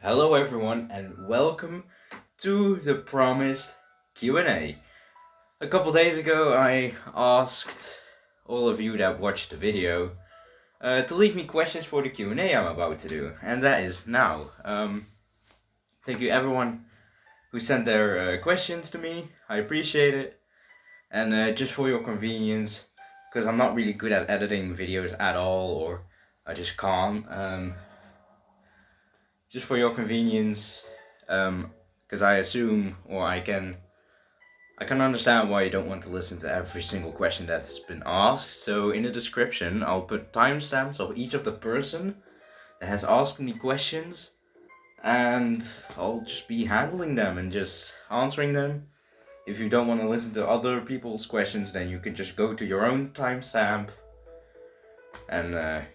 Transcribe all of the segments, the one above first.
Hello everyone and welcome to the promised Q&A. A couple days ago I asked all of you that watched the video to leave me questions for the Q&A I'm about to do, and that is now. Thank you everyone who sent their questions to me, I appreciate it. And just for your convenience, because I'm not really good at editing videos at all, or I just can't, just for your convenience, because I assume, or I can understand why you don't want to listen to every single question that's been asked. So in the description, I'll put timestamps of each of the person that has asked me questions, and I'll just be handling them and just answering them. If you don't want to listen to other people's questions, then you can just go to your own timestamp and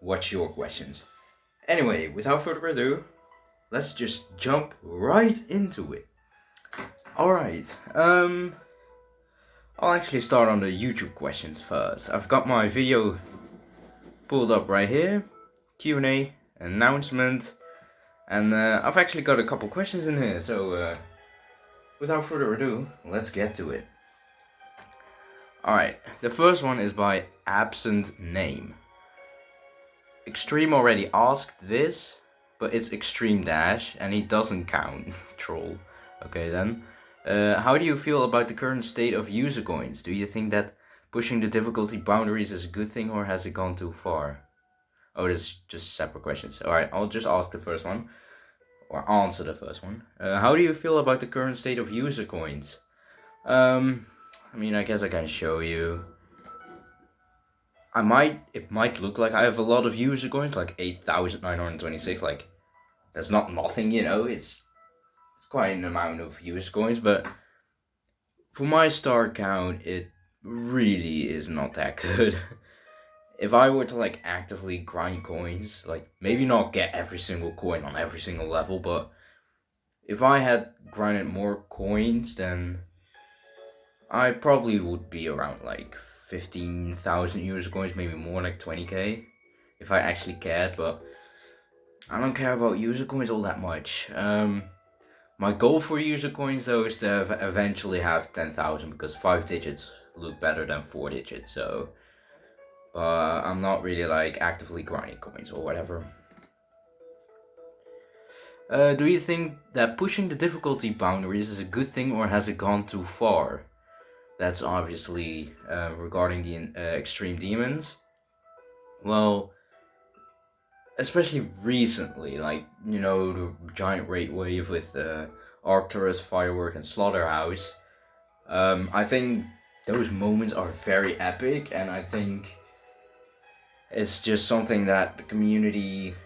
watch your questions. Anyway, without further ado, let's just jump right into it. Alright, I'll actually start on the YouTube questions first. I've got my video pulled up right here, Q&A, announcement, and I've actually got a couple questions in here, so without further ado, let's get to it. Alright, the first one is by Absentname. Extreme already asked this, but it's ExtremeDash, and he doesn't count. Troll. Okay then. How do you feel about the current state of user coins? Do you think that pushing the difficulty boundaries is a good thing, or has it gone too far? Oh, there's just separate questions. Alright, I'll just ask the first one. Or answer the first one. How do you feel about the current state of user coins? I guess I can show you. It might look like I have a lot of user coins, like 8,926, like, that's not nothing, you know, it's quite an amount of user coins, but for my star count, it really is not that good. If I were to, like, actively grind coins, like, maybe not get every single coin on every single level, but if I had grinded more coins, then I probably would be around, like, 15,000 user coins, maybe more, like 20k, if I actually cared, but I don't care about user coins all that much. My goal for user coins, though, is to eventually have 10,000, because 5 digits look better than 4 digits, so I'm not really, like, actively grinding coins or whatever. Do you think that pushing the difficulty boundaries is a good thing, or has it gone too far? That's obviously regarding the extreme demons. Well, especially recently, like, you know, the giant raid wave with Arcturus, Firework, and Slaughterhouse. I think those moments are very epic, and I think it's just something that the community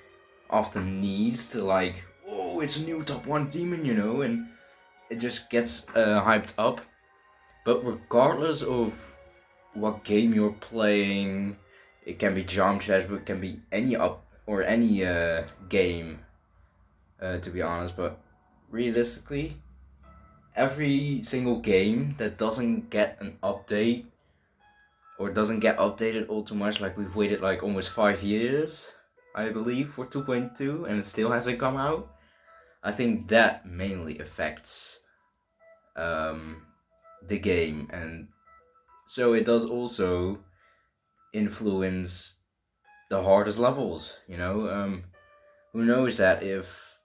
often needs to, like, oh, it's a new top 1 demon, you know, and it just gets hyped up. But regardless of what game you're playing, it can be Jump Dash, but it can be any game, to be honest. But realistically, every single game that doesn't get an update, or doesn't get updated all too much, like we've waited like almost 5 years, I believe, for 2.2, and it still hasn't come out, I think that mainly affects the game, and so it does also influence the hardest levels, you know. Who knows that if,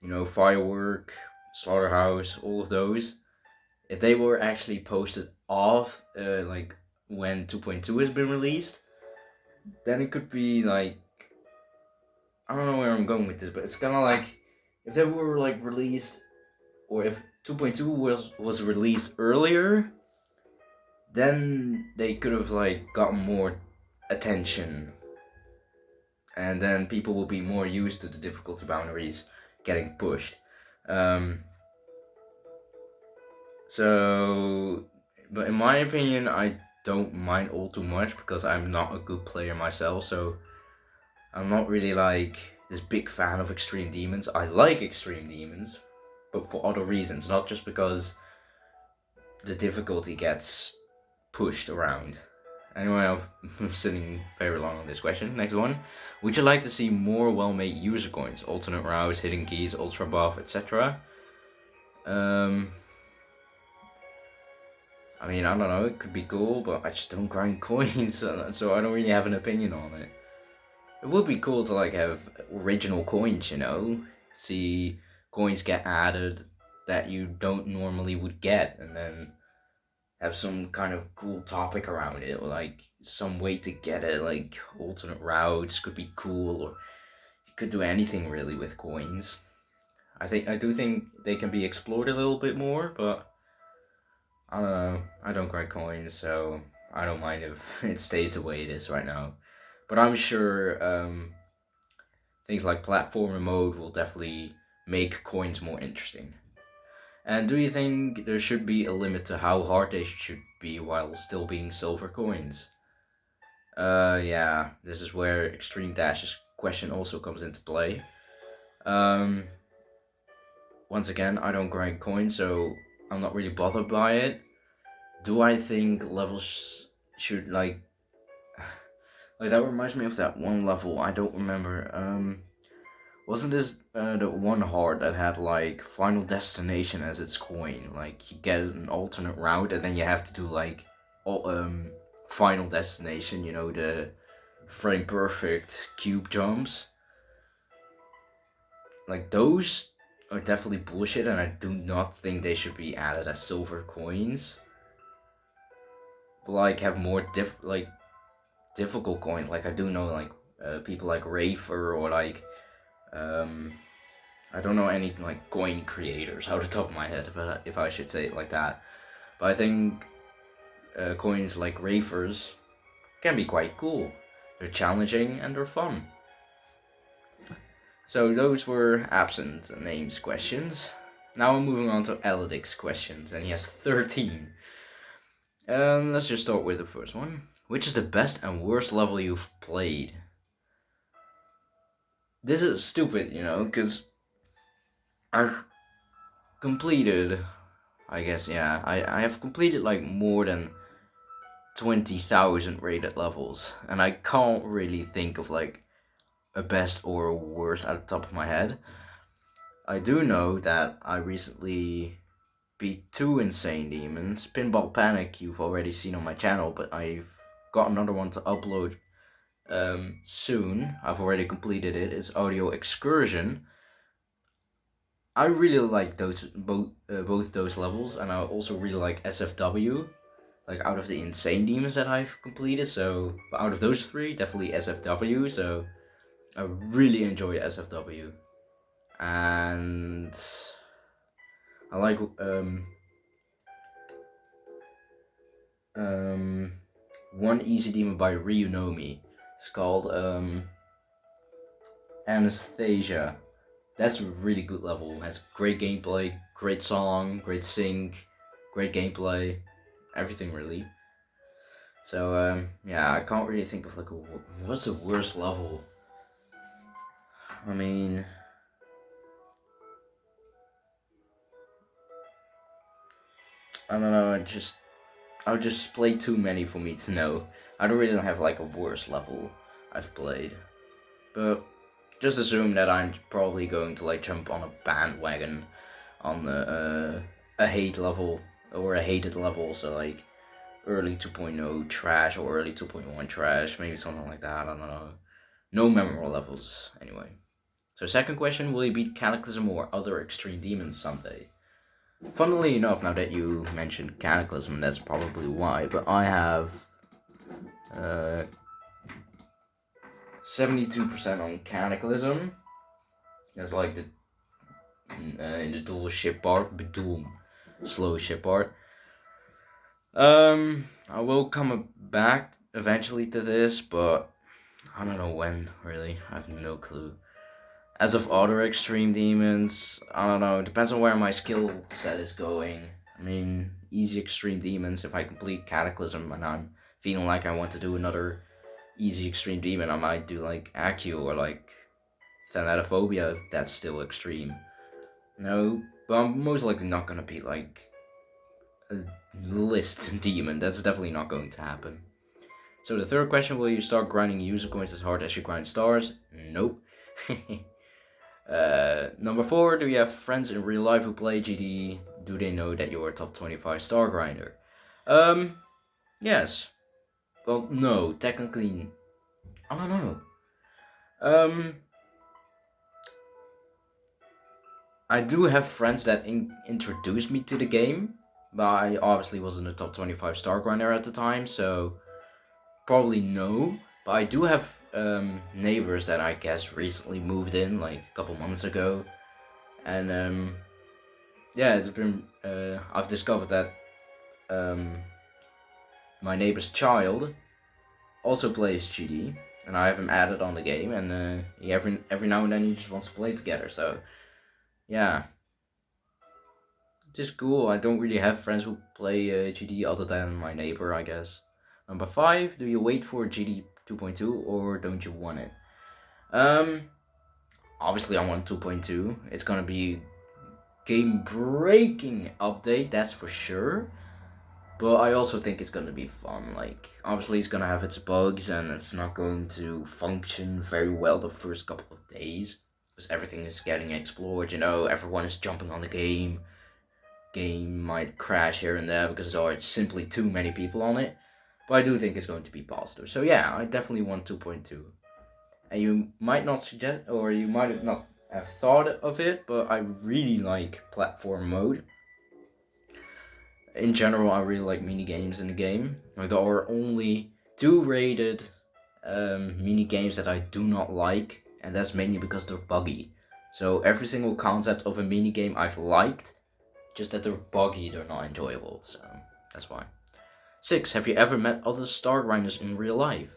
you know, Firework, Slaughterhouse, all of those, if they were actually posted off, like, when 2.2 has been released, then it could be, like, I don't know where I'm going with this, but it's kind of like, if they were, like, released, or if 2.2 was released earlier, then they could have, like, gotten more attention, and then people will be more used to the difficulty boundaries getting pushed. But in my opinion, I don't mind all too much, because I'm not a good player myself, so I'm not really, like, this big fan of extreme demons. I like extreme demons, but for other reasons, not just because the difficulty gets pushed around. Anyway, I'm sitting very long on this question. Next one. Would you like to see more well-made user coins, alternate routes, hidden keys, ultra buff, etc.? I mean, I don't know, it could be cool, but I just don't grind coins, so I don't really have an opinion on it. It would be cool to like have original coins, you know? See coins get added that you don't normally would get, and then have some kind of cool topic around it, or like some way to get it, like alternate routes could be cool, or you could do anything really with coins. I do think they can be explored a little bit more, but I don't know. I don't grind coins, so I don't mind if it stays the way it is right now. But I'm sure things like platform and mode will definitely make coins more interesting. And do you think there should be a limit to how hard they should be while still being silver coins? Yeah, this is where ExtremeDash's question also comes into play. Once again, I don't grind coins, so I'm not really bothered by it. Do I think levels should like that reminds me of that one level, I don't remember. Wasn't this the one heart that had like Final Destination as its coin? Like you get an alternate route and then you have to do like Final Destination, you know, the frame perfect cube jumps. Like those are definitely bullshit, and I do not think they should be added as silver coins. But like have more difficult coins. Like I do know like people like Rafer or like I don't know any like coin creators out of the top of my head if I should say it like that. But I think coins like Rafers can be quite cool. They're challenging and they're fun. So those were absent names questions. Now I'm moving on to Eledix questions, and he has 13. Let's just start with the first one. Which is the best and worst level you've played? This is stupid, you know, because I've completed, I guess, yeah, I have completed like more than 20,000 rated levels, and I can't really think of like a best or a worst at the top of my head. I do know that I recently beat 2 insane demons. Pinball Panic you've already seen on my channel, but I've got another one to upload soon. I've already completed it. It's Audio Excursion. I really like those both those levels, and I also really like SFW. Like out of the insane demons that I've completed, so out of those 3, definitely SFW. So I really enjoy SFW, and I like one easy demon by Ryunomi. It's called Anesthesia. That's a really good level. It has great gameplay, great song, great sync, great gameplay, everything really. So yeah, I can't really think of like what's the worst level. I mean, I don't know. I've just played too many for me to know. I don't really have like a worst level I've played, but just assume that I'm probably going to like jump on a bandwagon on the a hate level or a hated level. So like early 2.0 trash or early 2.1 trash, maybe something like that. I don't know. No memorable levels anyway. So second question, will you beat Cataclysm or other extreme demons someday? Funnily enough, now that you mentioned Cataclysm, that's probably why, but I have 72% on Cataclysm. That's like the in the dual ship part, bedoel slow ship part. I will come back eventually to this, but I don't know when, really. I have no clue. As of other extreme demons, I don't know, it depends on where my skill set is going. I mean, easy extreme demons, if I complete Cataclysm and I'm feeling like I want to do another easy extreme demon, I might do like Accio or like Thanatophobia, if that's still extreme. No, but I'm most likely not gonna be like a list demon, that's definitely not going to happen. So the third question, will you start grinding user coins as hard as you grind stars? Nope. Number 4, do you have friends in real life who play GD? Do they know that you're a top 25 star grinder? Yes. Well, no, technically, I don't know. I do have friends that introduced me to the game, but I obviously wasn't a top 25 star grinder at the time, so probably no. But I do have neighbors that I guess recently moved in, like a couple months ago, and yeah, it's been I've discovered that my neighbor's child also plays GD, and I have him added on the game, and every now and then he just wants to play together. So yeah, just cool. I don't really have friends who play GD other than my neighbor, I guess. Number 5, do you wait for GD 2.2 or don't you want it? Obviously I want 2.2. It's gonna be game-breaking update, that's for sure. But I also think it's gonna be fun. Like, obviously it's gonna have its bugs and it's not going to function very well the first couple of days. Because everything is getting explored, everyone is jumping on the game. Game might crash here and there because there are simply too many people on it. But I do think it's going to be positive. So yeah, I definitely want 2.2. And you might not suggest, or you might not have thought of it, but I really like platform mode. In general, I really like mini games in the game. There are only 2 rated mini games that I do not like, and that's mainly because they're buggy. So every single concept of a mini game I've liked, just that they're buggy, they're not enjoyable. So that's why. 6, have you ever met other star grinders in real life?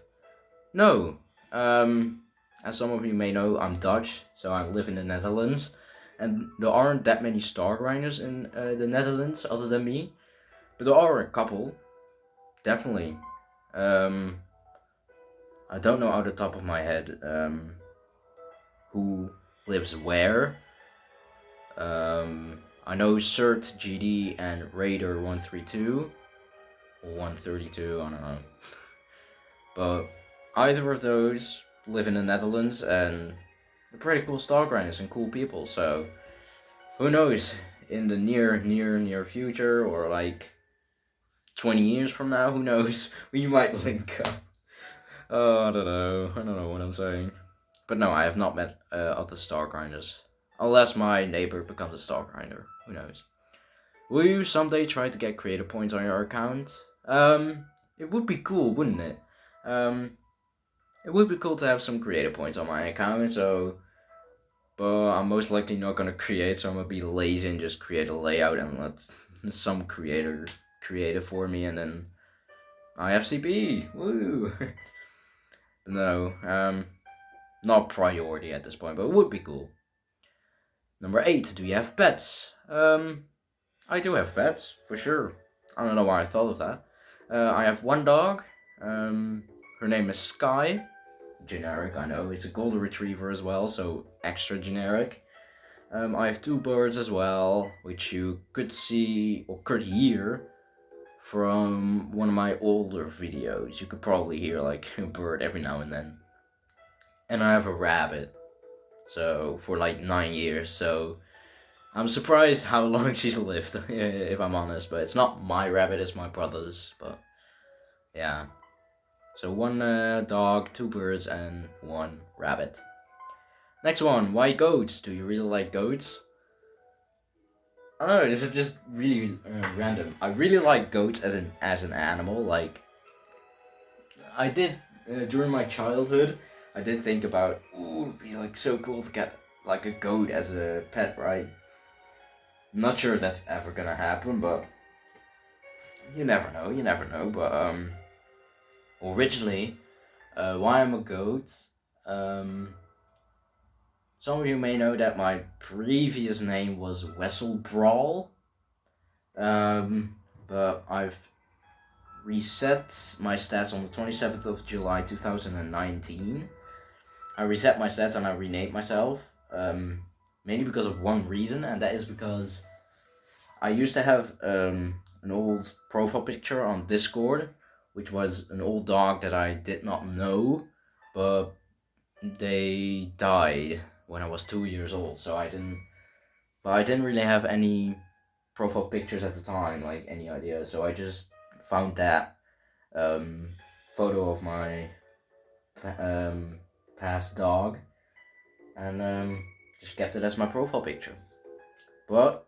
No. As some of you may know, I'm Dutch, so I live in the Netherlands, and there aren't that many star grinders in the Netherlands other than me, but there are a couple, definitely. I don't know out the top of my head who lives where. I know Cert GD and Raider 132 or 132, I don't know. But either of those live in the Netherlands, and they're pretty cool star grinders and cool people. So who knows, in the near future, or like 20 years from now, who knows, we might link up. Oh, I don't know what I'm saying. But no, I have not met other star grinders, unless my neighbor becomes a star grinder. Who knows? Will you someday try to get creator points on your account? It would be cool, wouldn't it? It would be cool to have some creator points on my account, but I'm most likely not gonna create, so I'm gonna be lazy and just create a layout and let some creator create it for me, and then I have CP. Woo! No, not priority at this point, but it would be cool. Number 8, do you have pets? I do have pets, for sure. I don't know why I thought of that. I have one dog. Her name is Sky. Generic, I know. It's a golden retriever as well, so extra generic. I have 2 birds as well, which you could see or could hear from one of my older videos. You could probably hear like a bird every now and then. And I have a rabbit, so for like 9 years, so I'm surprised how long she's lived, if I'm honest, but it's not my rabbit, it's my brother's, but yeah. So 1 dog, 2 birds, and 1 rabbit. Next one, why goats? Do you really like goats? I don't know, this is just really random. I really like goats as an animal. Like, I did, during my childhood, I did think about, ooh, it'd be like so cool to get like a goat as a pet, right? I'm not sure if that's ever gonna happen, but you never know, but originally, why I'm a goat, some of you may know that my previous name was Wessel Brawl, but I've reset my stats on the 27th of July 2019. I reset my stats and I renamed myself, mainly because of one reason, and that is because I used to have an old profile picture on Discord which was an old dog that I did not know, but they died when I was 2 years old, so I didn't really have any profile pictures at the time, like any idea, so I just found that photo of my past dog and just kept it as my profile picture. But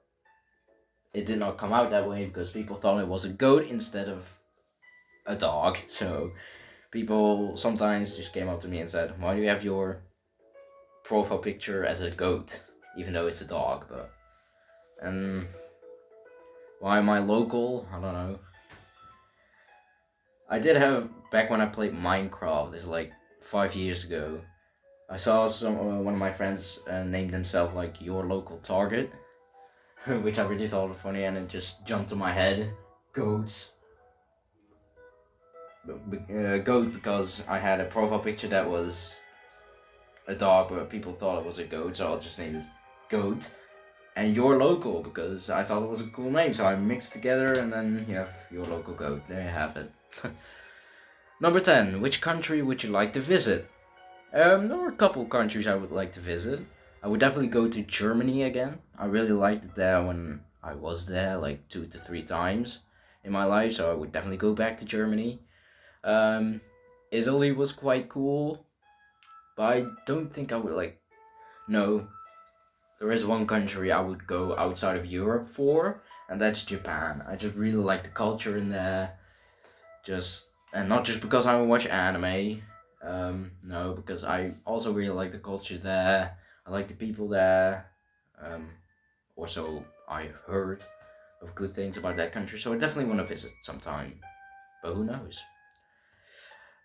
it did not come out that way because people thought it was a goat instead of a dog. So people sometimes just came up to me and said, "Why do you have your profile picture as a goat, even though it's a dog?" But and why am I local? I don't know. I did have, back when I played Minecraft, it's like 5 years ago, I saw one of my friends named himself like your local target, which I really thought was funny, and it just jumped to my head. Goats. Goat, because I had a profile picture that was a dog, but people thought it was a goat, so I'll just name it Goat. And your local, because I thought it was a cool name, so I mixed together, and then you have your local goat. There you have it. Number 10. Which country would you like to visit? There are a couple countries I would like to visit. I would definitely go to Germany again. I really liked it there when I was there, like 2 to 3 times in my life, so I would definitely go back to Germany. Italy was quite cool, but I don't think I would no. There is one country I would go outside of Europe for, and that's Japan. I just really like the culture in there. And not just because I watch anime. No, because I also really like the culture there. I like the people there. Also, I heard of good things about that country, so I definitely want to visit sometime. But who knows?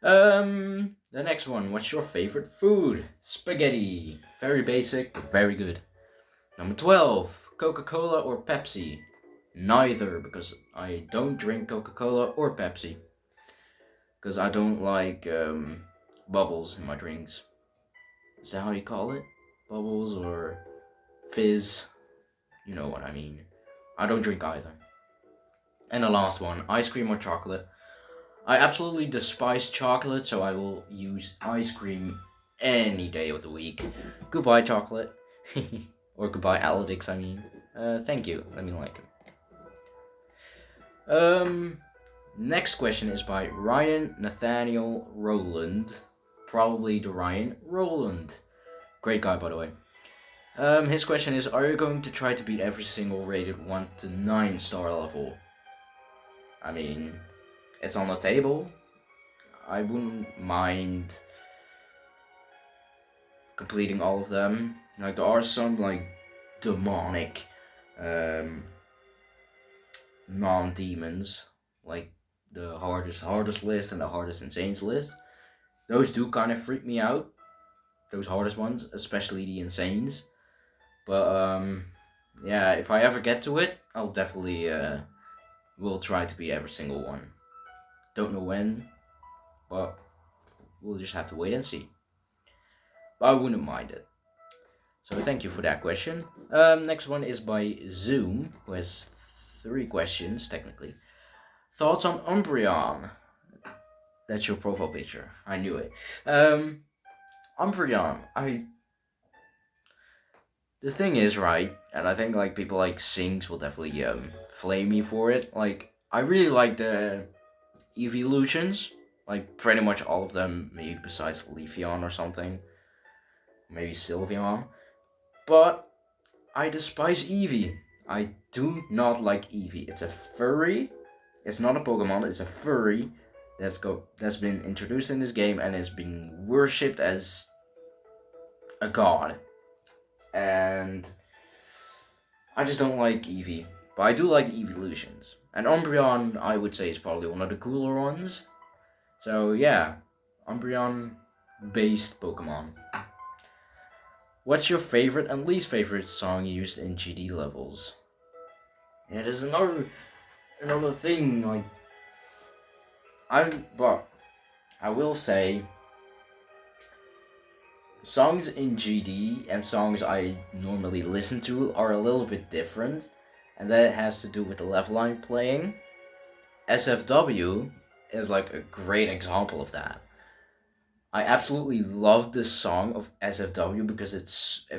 The next one. What's your favorite food? Spaghetti. Very basic, but very good. Number 12, Coca-Cola or Pepsi? Neither, because I don't drink Coca-Cola or Pepsi. Because I don't like bubbles in my drinks. Is that how you call it? Bubbles or fizz? You know what I mean. I don't drink either. And the last one, ice cream or chocolate? I absolutely despise chocolate, so I will use ice cream any day of the week. Goodbye, chocolate. Or goodbye, Eledix, I mean. Thank you. Let me like it. Next question is by Ryan Nathaniel Roland. Probably the Ryan Roland. Great guy, by the way. His question is, are you going to try to beat every single rated 1 to 9 star level? I mean, it's on the table. I wouldn't mind completing all of them. Like, there are some, like, demonic non-demons, like the hardest list and the hardest insanes list. Those do kind of freak me out, those hardest ones, especially the insanes. But yeah, if I ever get to it, I'll definitely will try to beat every single one. Don't know when, but we'll just have to wait and see. But I wouldn't mind it. So thank you for that question. Next one is by Zoom, who has 3 questions technically. Thoughts on Umbreon? That's your profile picture. I knew it. Umbreon. The thing is, right, and I think like people like Sinks will definitely flame me for it. Like, I really like the evolutions, like pretty much all of them, maybe besides Leafeon or something, maybe Sylveon. But I despise Eevee. I do not like Eevee. It's a furry. It's not a Pokemon. It's a furry that's been introduced in this game and is being worshipped as a god. And I just don't like Eevee. But I do like the evolutions. And Umbreon, I would say, is probably one of the cooler ones. So yeah, Umbreon-based Pokemon. What's your favorite and least favorite song used in GD levels? Yeah, there's another thing, like, I will say, songs in GD and songs I normally listen to are a little bit different, and that has to do with the level I'm playing. SFW is like a great example of that. I absolutely love this song of SFW because it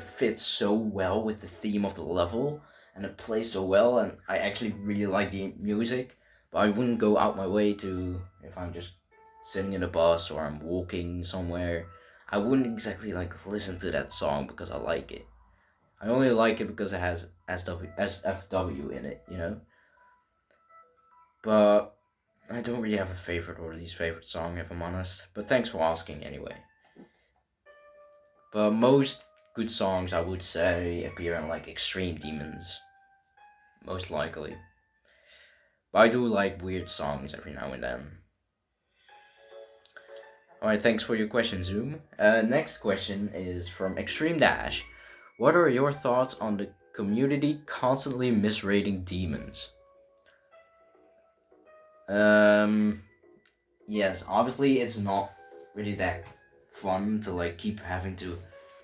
fits so well with the theme of the level, and it plays so well, and I actually really like the music. But I wouldn't go out my way to, if I'm just sitting in a bus or I'm walking somewhere, I wouldn't exactly like listen to that song because I like it. I only like it because it has SFW in it, you know? But I don't really have a favorite or least favorite song, if I'm honest. But thanks for asking anyway. But most good songs, I would say, appear in like Extreme Demons, most likely. But I do like weird songs every now and then. Alright, thanks for your question, Zoom. Next question is from ExtremeDash. What are your thoughts on the community constantly misrating demons? Yes, obviously it's not really that fun to like keep having to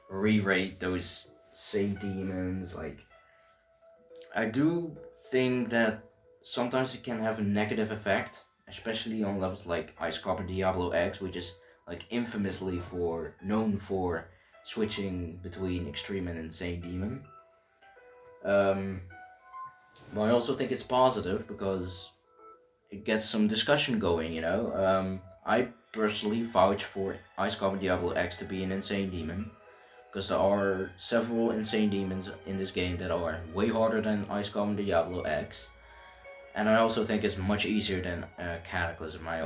re-rate those same demons. Like, I do think that sometimes it can have a negative effect, especially on levels like Ice Copper Diablo X, which is like infamously known for switching between extreme and insane demon. But I also think it's positive because it gets some discussion going, you know. I personally vouch for Ice Copper Diablo X to be an insane demon, because there are several insane demons in this game that are way harder than Ice Copper Diablo X, and I also think it's much easier than Cataclysm. I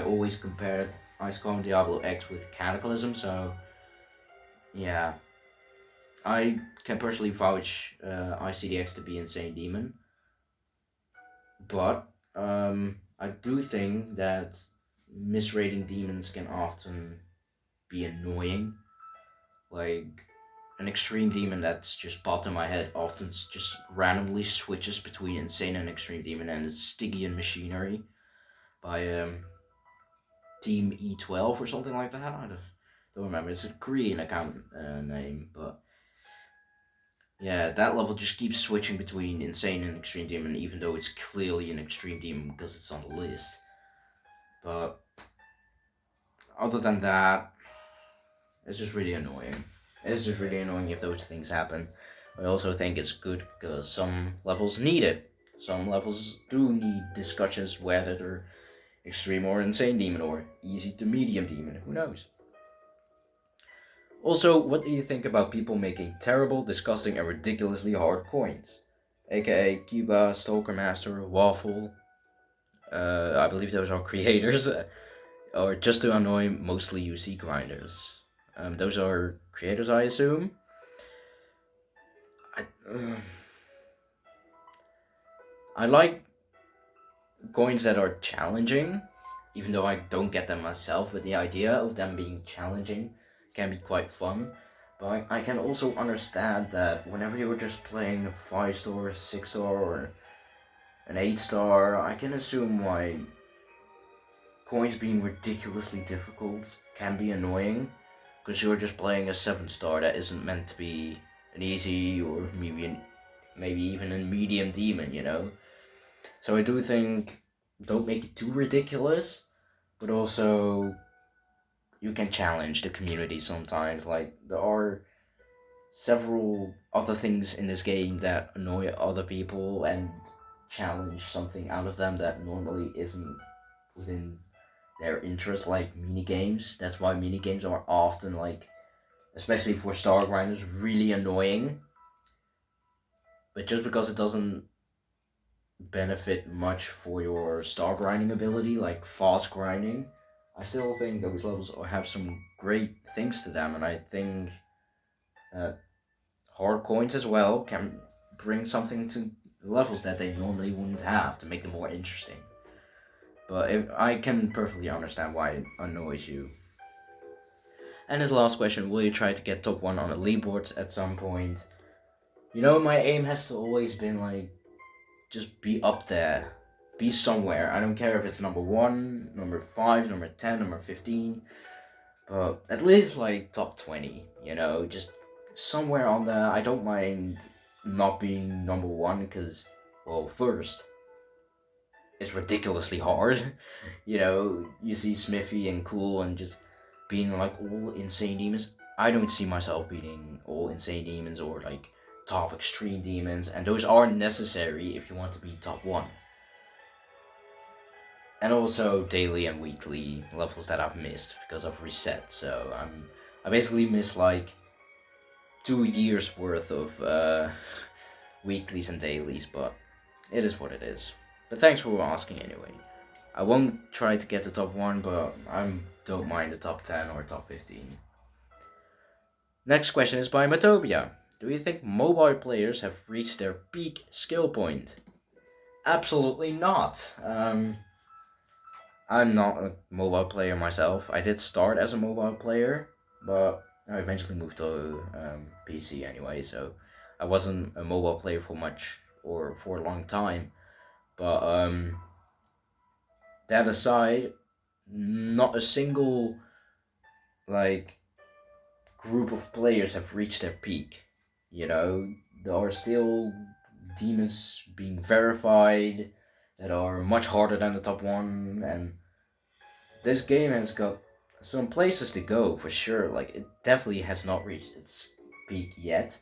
always compare Ice Copper Diablo X with Cataclysm, so yeah, I can personally vouch ICDX to be insane demon, but I do think that misrating demons can often be annoying. Like, an extreme demon that's just popped in my head often just randomly switches between insane and extreme demon, and it's Stygian Machinery by Team E12 or something like that. I don't remember. It's a Korean account name, but yeah, that level just keeps switching between insane and extreme demon, even though it's clearly an extreme demon because it's on the list. But other than that, it's just really annoying. It's just really annoying if those things happen. I also think it's good because some levels need it. Some levels do need discussions whether they're extreme or insane demon or easy to medium demon. Who knows? Also, what do you think about people making terrible, disgusting, and ridiculously hard coins? AKA Cuba, Stalker Master, Waffle. I believe those are creators. Or just to annoy mostly UC grinders. Those are creators, I assume. I like coins that are challenging, even though I don't get them myself, but the idea of them being challenging can be quite fun. But I can also understand that whenever you're just playing a 5-star, 6-star, or an 8-star, I can assume why coins being ridiculously difficult can be annoying, because you're just playing a 7-star that isn't meant to be an easy or maybe even a medium demon, you know? So I do think, don't make it too ridiculous, but also you can challenge the community sometimes. Like, there are several other things in this game that annoy other people and challenge something out of them that normally isn't within their interest, like mini games. That's why mini games are often, like, especially for star grinders, really annoying. But just because it doesn't benefit much for your star grinding ability, like fast grinding, I still think those levels have some great things to them, and I think hard coins as well can bring something to levels that they normally wouldn't have to make them more interesting. But I can perfectly understand why it annoys you. And his last question, will you try to get top 1 on the leaderboards at some point? You know, my aim has to always been like, just be up there. Be somewhere. I don't care if it's number 1, number 5, number 10, number 15. But at least like top 20, you know, just somewhere on there. I don't mind not being number 1 because, well, first, is ridiculously hard. You know, you see Smithy and Cool and just being like all insane demons. I don't see myself beating all insane demons or like top extreme demons, and those are necessary if you want to be top 1. And also daily and weekly levels that I've missed because of reset. So I basically missed like 2 years worth of weeklies and dailies, but it is what it is. But thanks for asking anyway. I won't try to get the top 1, but I don't mind the top 10 or top 15. Next question is by Matobia. Do you think mobile players have reached their peak skill point? Absolutely not. I'm not a mobile player myself. I did start as a mobile player, but I eventually moved to PC anyway, so I wasn't a mobile player for much or for a long time. But that aside, not a single like group of players have reached their peak. You know, there are still demons being verified that are much harder than the top 1, and this game has got some places to go for sure. Like, it definitely has not reached its peak yet.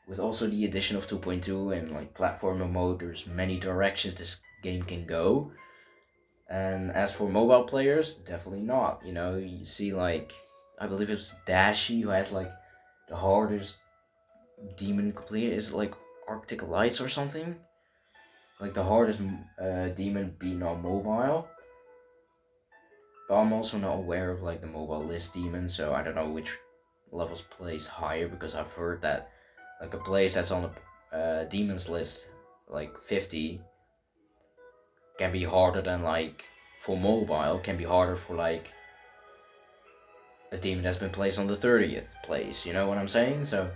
With also the addition of 2.2 and like platformer mode, there's many directions this game can go. And as for mobile players, definitely not. You know, you see like, I believe it's Dashi who has like the hardest demon complete. Is it like Arctic Lights or something? Like the hardest demon being on mobile. But I'm also not aware of like the mobile list demon, so I don't know which levels plays higher, because I've heard that like a place that's on the demons list, like 50, can be harder than like for mobile, can be harder for like a demon that's been placed on the 30th place, you know what I'm saying? So,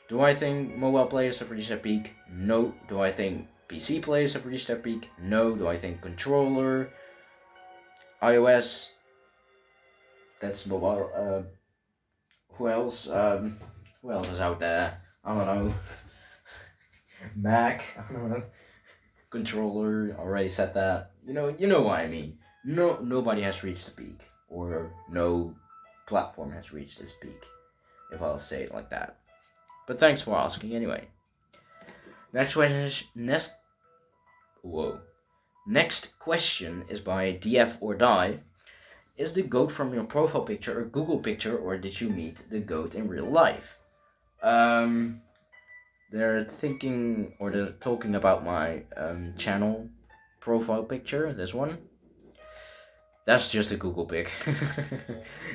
do I think mobile players have reached their peak? No. Do I think PC players have reached their peak? No. Do I think controller, iOS, that's mobile, who else is out there? I don't know. Mac, I don't know. Controller, already said that. You know what I mean. No, nobody has reached the peak, or no platform has reached its peak, if I'll say it like that. But thanks for asking anyway. Next question is by DF or Die. Is the goat from your profile picture a Google picture, or did you meet the goat in real life? They're talking about my channel profile picture, this one. That's just a Google pic.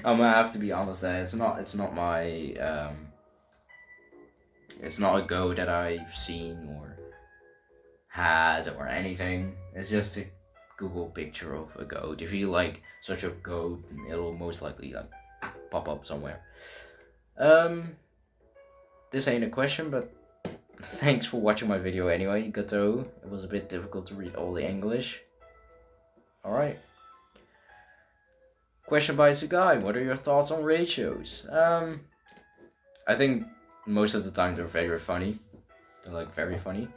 I'm gonna have to be honest that it's not my it's not a goat that I've seen or had or anything. It's just a Google picture of a goat. If you like search a goat, it'll most likely like pop up somewhere. This ain't a question, but thanks for watching my video anyway, Gato. It was a bit difficult to read all the English. Alright. Question by Zugai. What are your thoughts on ratios? I think most of the time they're very funny. They're like very funny.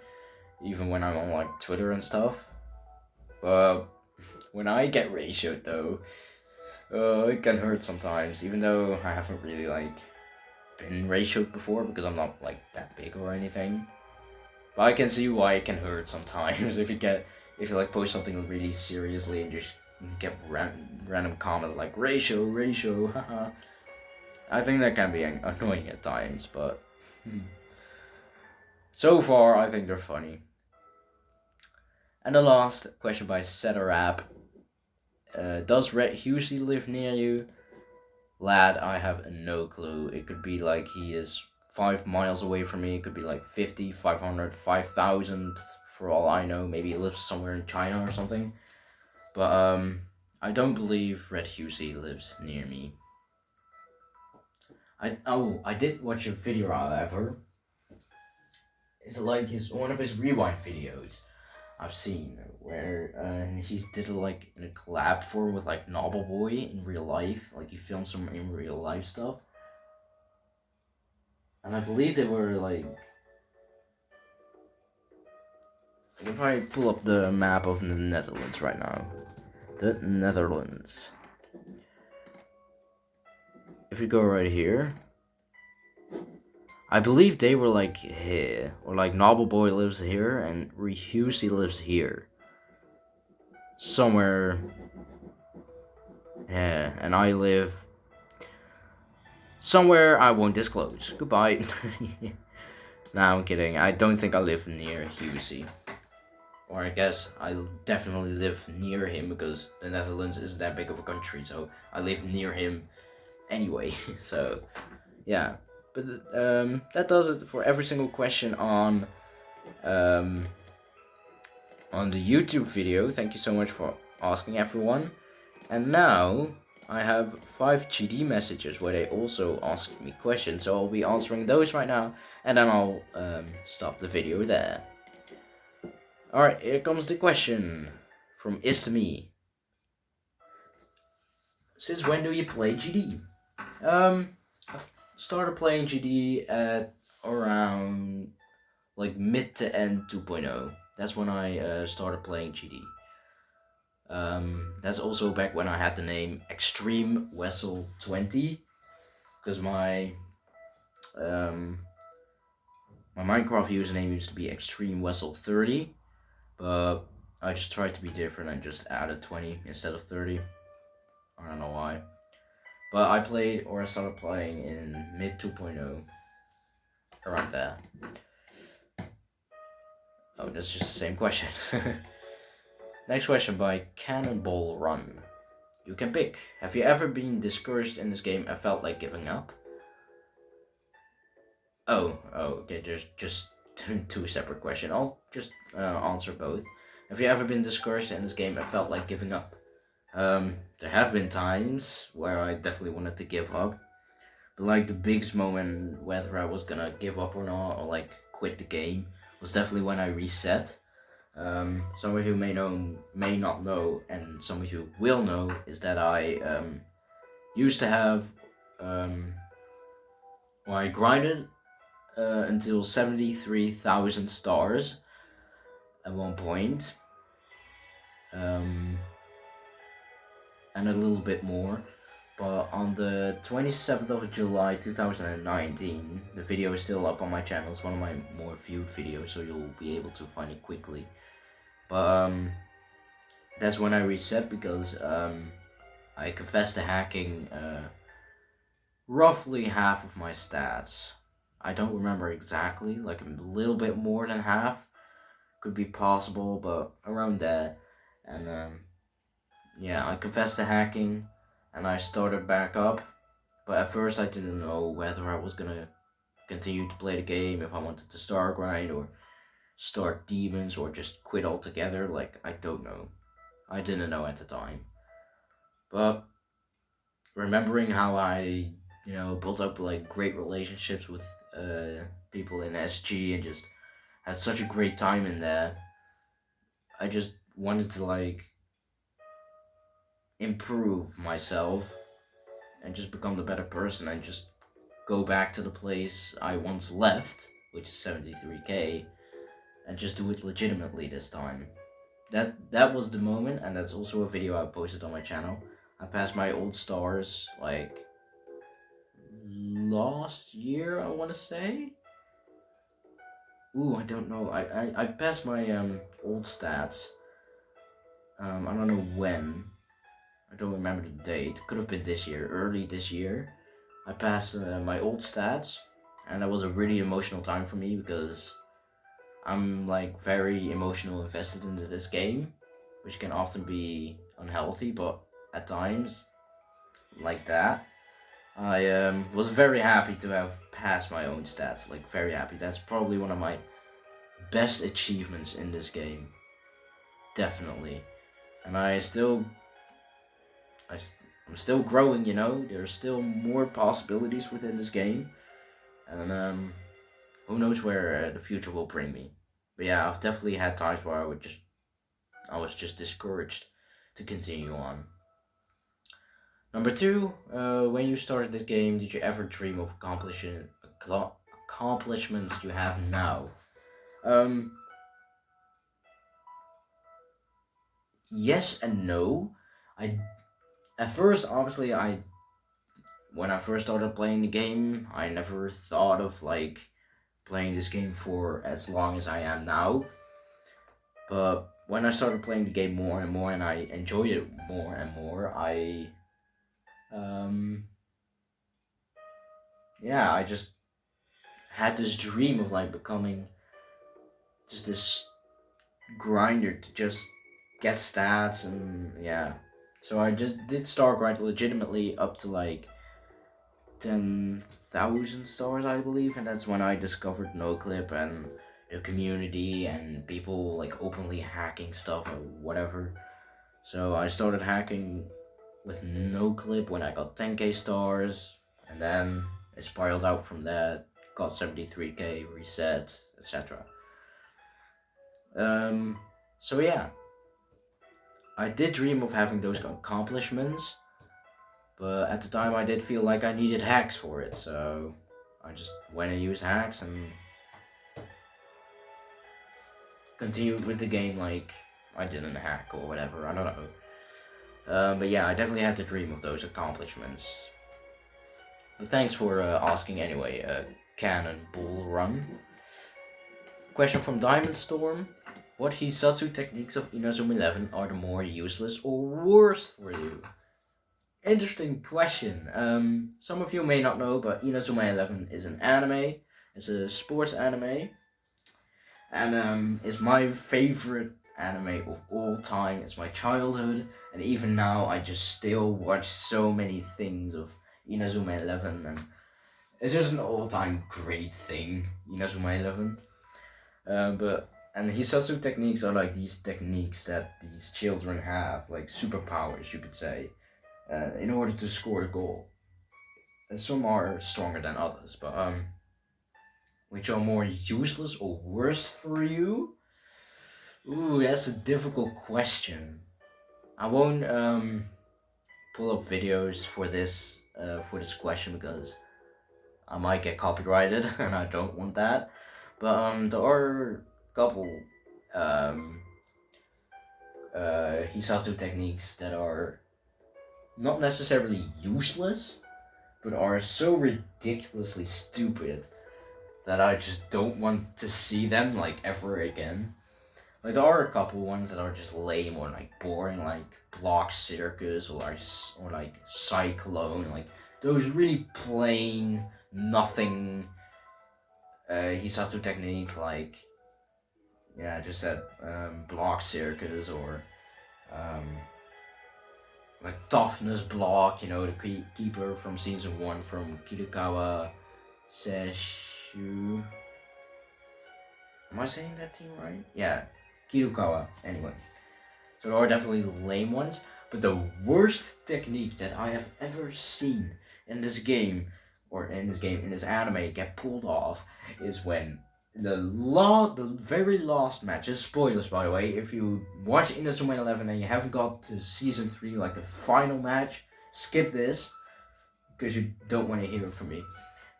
Even when I'm on like Twitter and stuff. But when I get ratioed though, it can hurt sometimes. Even though I haven't really like been ratioed before, because I'm not like that big or anything. But I can see why it can hurt sometimes if you like post something really seriously and just get random comments like ratio, haha. I think that can be annoying at times, but so far I think they're funny. And the last question by Sederap. Does Red Hughley live near you? Lad, I have no clue. It could be like he is 5 miles away from me. It could be like 50, 500, 5,000 for all I know. Maybe he lives somewhere in China or something. But I don't believe Red Hughley lives near me. I did watch a video, however. It's like one of his rewind videos I've seen, where he did it like in a collab form with like Noble Boy in real life. Like he filmed some in real life stuff. And I believe they were like If I pull up the map of the Netherlands right now. The Netherlands. If we go right here, I believe they were like here, or like Nobbleboy lives here and Rehusey lives here. Somewhere. Yeah, and I live somewhere I won't disclose. Goodbye. Nah, I'm kidding. I don't think I live near Husey. Or I guess I definitely live near him because the Netherlands isn't that big of a country, so I live near him anyway. So, yeah. But that does it for every single question on the YouTube video. Thank you so much for asking, everyone. And now I have 5 GD messages where they also asked me questions, so I'll be answering those right now, and then I'll stop the video there. Alright, here comes the question from istme. Since when do you play GD? I've started playing GD at around like mid to end 2.0. That's when I started playing GD. That's also back when I had the name ExtremeDash, because my Minecraft username used to be ExtremeDash30, but I just tried to be different and just added 20 instead of 30. I don't know why. But I started playing in mid 2.0, around there. Oh, that's just the same question. Next question by Cannonballrun. You can pick. Have you ever been discouraged in this game and felt like giving up? Oh, okay, just two separate questions. I'll just answer both. Have you ever been discouraged in this game and felt like giving up? There have been times where I definitely wanted to give up. But like the biggest moment whether I was gonna give up or not, or like quit the game, was definitely when I reset. Some of you may not know, and some of you will know, is that I used to have I grinded until 73,000 stars at one point, and a little bit more. But on the 27th of July 2019, the video is still up on my channel. It's one of my more viewed videos, so you'll be able to find it quickly. But that's when I reset, because I confessed to hacking roughly half of my stats. I don't remember exactly, like a little bit more than half. Could be possible, but around there. And yeah, I confessed to hacking and I started back up. But at first I didn't know whether I was gonna continue to play the game, if I wanted to star grind or start demons or just quit altogether. Like, I don't know. I didn't know at the time. But remembering how I, built up like great relationships with people in SG and just had such a great time in there, I just wanted to like improve myself and just become the better person and just go back to the place I once left, which is 73k, and just do it legitimately this time. That was the moment, and that's also a video I posted on my channel. I passed my old stars like last year, I want to say. Ooh, I don't know. I passed my old stats. I don't know when. I don't remember the date. Could have been this year, early this year. I passed my old stats, and that was a really emotional time for me because I'm like very emotional invested into this game, which can often be unhealthy, but at times like that, I was very happy to have passed my own stats, like very happy. That's probably one of my best achievements in this game, definitely. And I'm still growing, there's still more possibilities within this game, and who knows where the future will bring me. But yeah, I've definitely had times where I was just discouraged to continue on. Number 2, when you started this game, did you ever dream of accomplishments you have now? yes and no. At first, obviously, when I first started playing the game, I never thought of like playing this game for as long as I am now. But when I started playing the game more and more, and I enjoyed it more and more, I just had this dream of like becoming just this grinder to just get stats, and yeah. So I just did Stargrind legitimately up to like 10,000 stars, I believe, and that's when I discovered NoClip and the community and people like openly hacking stuff or whatever. So I started hacking with NoClip when I got 10k stars, and then it spiraled out from that, got 73k, reset, etc. So yeah, I did dream of having those accomplishments, but at the time I did feel like I needed hacks for it, so I just went and used hacks and continued with the game like I didn't hack or whatever, I don't know. But yeah, I definitely had to dream of those accomplishments. But thanks for asking anyway, Cannonballrun. Question from Diamondstorm. What Hisatsu techniques of Inazuma 11 are the more useless or worst for you? Interesting question. Some of you may not know, but Inazuma 11 is an anime. It's a sports anime. And it's my favorite anime of all time. It's my childhood. And even now, I just still watch so many things of Inazuma 11. And it's just an all-time great thing, Inazuma 11. And Hisatsu techniques are like these techniques that these children have, like superpowers, you could say, in order to score a goal. And some are stronger than others, but which are more useless or worse for you? Ooh, that's a difficult question. I won't pull up videos for this question because I might get copyrighted and I don't want that. But there are a couple Hisatsu techniques that are not necessarily useless, but are so ridiculously stupid that I just don't want to see them like ever again. Like there are a couple ones that are just lame or like boring, like Block Circus or like Cyclone, like those really plain nothing Hisatsu techniques, like I just said Block Circus or like Toughness Block, the keeper from season 1 from Kidokawa Seshu. Am I saying that team right? Yeah, Kidokawa, anyway. So there are definitely lame ones, but the worst technique that I have ever seen in this game, in this anime, get pulled off is when the very last match, just spoilers by the way, if you watch Inazuma 11 and you haven't got to season 3, like the final match, skip this, because you don't want to hear it from me.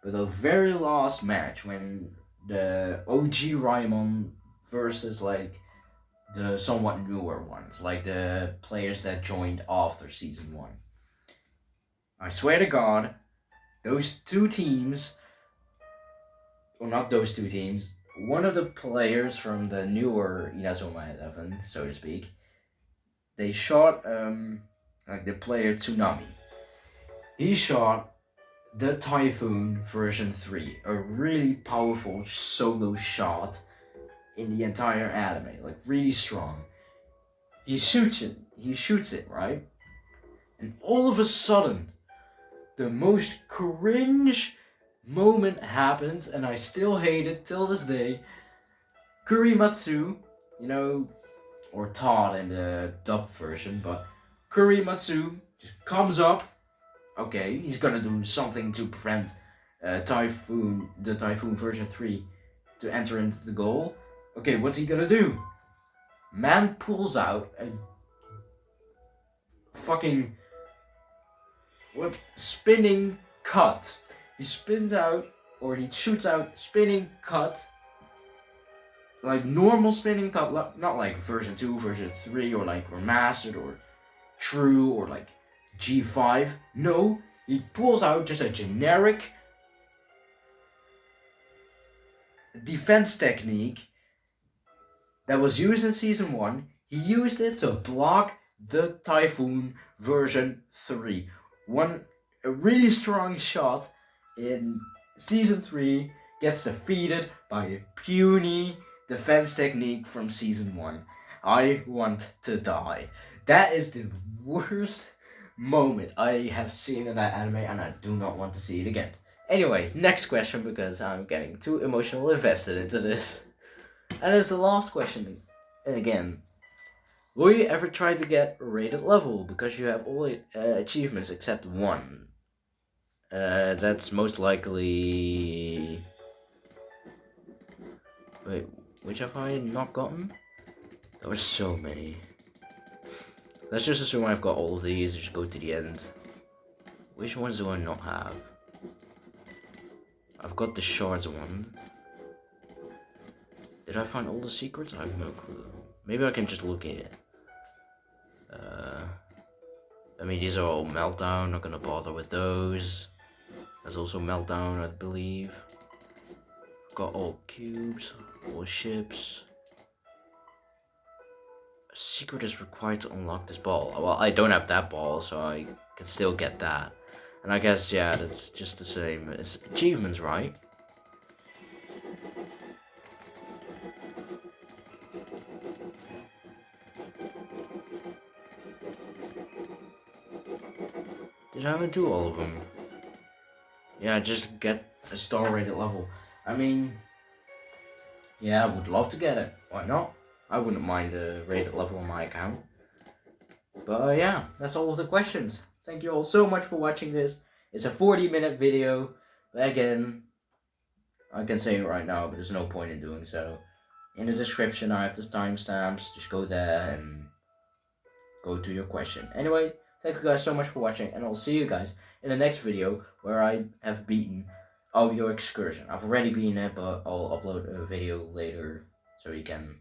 But the very last match, when the OG Raimon versus like the somewhat newer ones, like the players that joined after season 1. I swear to God, those two teams, or not those two teams, one of the players from the newer Inazuma 11, so to speak, they shot like the player Tsunami. He shot the Typhoon version 3, a really powerful solo shot in the entire anime, like really strong. He shoots it, right? And all of a sudden, the most cringe moment happens, and I still hate it till this day. Kurimatsu, or Todd in the dubbed version, but Kurimatsu just comes up. Okay, he's gonna do something to prevent the Typhoon version 3 to enter into the goal. Okay, what's he gonna do? Man pulls out a fucking spinning cut. He spins out, or he shoots out spinning cut like normal spinning cut, not like version 2, version 3, or like remastered, or true, or like G5. No, he pulls out just a generic defense technique that was used in Season 1. He used it to block the Typhoon version 3. A really strong shot in Season 3 gets defeated by a puny defense technique from Season 1. I want to die. That is the worst moment I have seen in that anime, and I do not want to see it again. Anyway, next question, because I'm getting too emotional invested into this. And it's the last question. And again, will you ever try to get a rated level because you have all achievements except one? That's most likely... Wait, which have I not gotten? There were so many. Let's just assume I've got all of these, just go to the end. Which ones do I not have? I've got the shards one. Did I find all the secrets? I have no clue. Maybe I can just look at it. I mean, these are all Meltdown, not gonna bother with those. There's also Meltdown, I believe. Got all cubes, all ships. A secret is required to unlock this ball. Well, I don't have that ball, so I can still get that. And I guess, yeah, that's just the same as achievements, right? Did I ever do all of them? Yeah, just get a star rated level. I mean, yeah, I would love to get it. Why not? I wouldn't mind a rated level on my account. But yeah, that's all of the questions. Thank you all so much for watching this. It's a 40-minute video. But again, I can say it right now, but there's no point in doing so. In the description, I have the timestamps. Just go there and go to your question. Anyway, thank you guys so much for watching, and I'll see you guys in the next video where I have beaten Audio Excursion. I've already beaten it, but I'll upload a video later so you can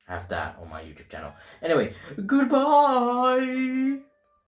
have that on my YouTube channel. Anyway, goodbye!